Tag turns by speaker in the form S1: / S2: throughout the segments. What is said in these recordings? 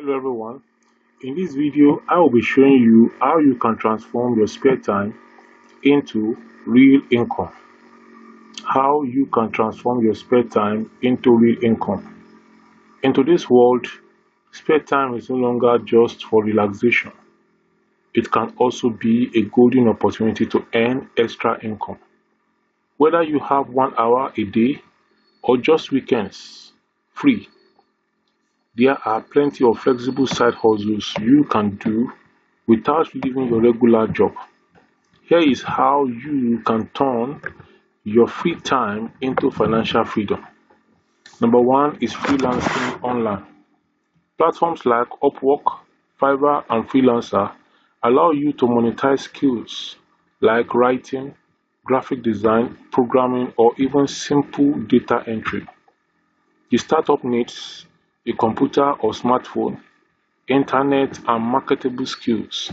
S1: Hello everyone, in this video I will be showing you how you can transform your spare time into real income. How you can transform your spare time into real income. In today's world, spare time is no longer just for relaxation. It can also be a golden opportunity to earn extra income. Whether you have 1 hour a day or just weekends free, there are plenty of flexible side hustles you can do without leaving your regular job. Here is how you can turn your free time into financial freedom. Number one is freelancing online. Platforms like Upwork, Fiverr, and Freelancer allow you to monetize skills like writing, graphic design, programming, or even simple data entry. The startup needs a computer or smartphone, internet, and marketable skills.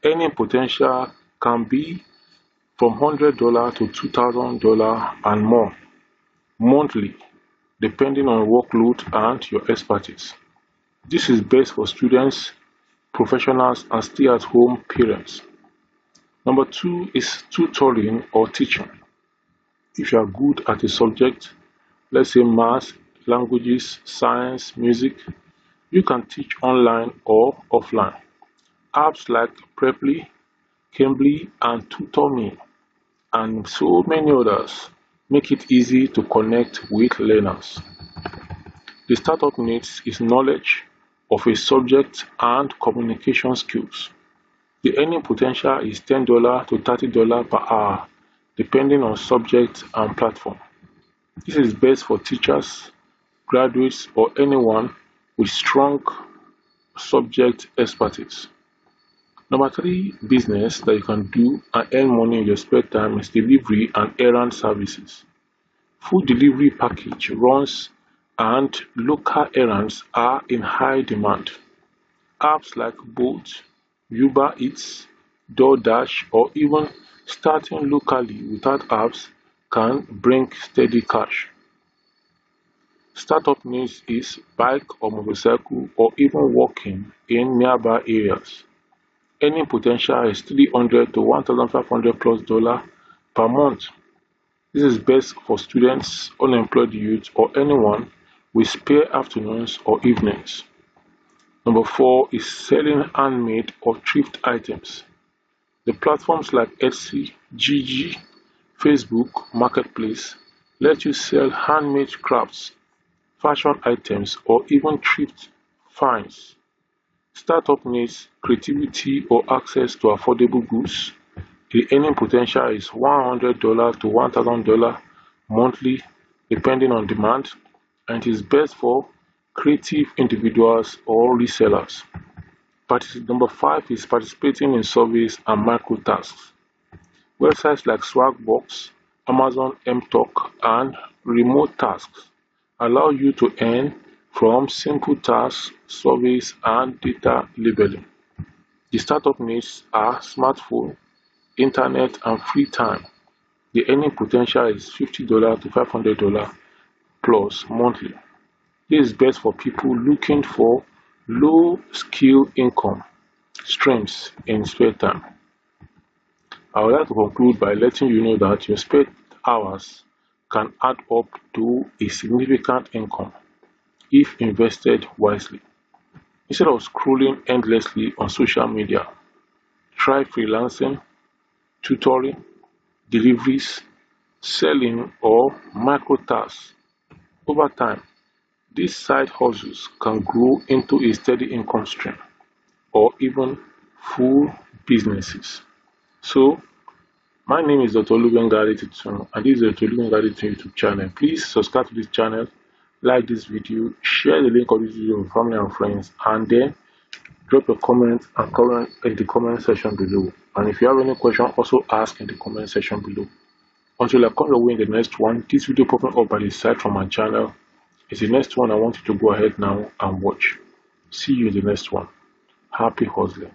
S1: Earning potential can be from $100 to $2,000 and more monthly, depending on workload and your expertise. This is best for students, professionals, and stay-at-home parents. Number two is tutoring or teaching. If you are good at a subject, let's say math, languages, science, music, you can teach online or offline. Apps like Preply, Cambly, and TutorMe, and so many others make it easy to connect with learners. The startup needs is knowledge of a subject and communication skills. The earning potential is $10 to $30 per hour, depending on subject and platform. This is best for teachers, graduates, or anyone with strong subject expertise. Number three business that you can do and earn money in your spare time is delivery and errand services. Food delivery package runs and local errands are in high demand. Apps like Bolt, Uber Eats, DoorDash, or even starting locally without apps can bring steady cash. Startup needs is bike or motorcycle or even walking in nearby areas. Earning potential is $300 to $1,500 plus per month. This is best for students, unemployed youth, or anyone with spare afternoons or evenings. Number four is selling handmade or thrift items. The platforms like Etsy, Gigi, Facebook Marketplace let you sell handmade crafts, fashion items, or even thrift finds. Startup needs creativity or access to affordable goods. The earning potential is $100 to $1,000 monthly, depending on demand, and it is best for creative individuals or resellers. Number five is participating in surveys and micro tasks. Websites like Swagbox, Amazon MTalk, and Remote Tasks allow you to earn from simple tasks, surveys, and data labeling. The startup needs are smartphone, internet, and free time. The earning potential is $50 to $500 plus monthly. This is best for people looking for low skill income streams in spare time. I would like to conclude by letting you know that your spare hours can add up to a significant income if invested wisely. Instead of scrolling endlessly on social media, try freelancing, tutoring, deliveries, selling, or micro tasks. Over time, these side hustles can grow into a steady income stream or even full businesses. So, my name is Dr. Olubengari Titun, and this is the Dr. Olubengari Titun YouTube channel. Please subscribe to this channel, like this video, share the link of this video with family and friends, and then drop your comments and comment in the comment section below. And if you have any question, also ask in the comment section below. Until I come your way in the next one, this video popping up by the side from my channel is the next one I want you to go ahead now and watch. See you in the next one. Happy hustling.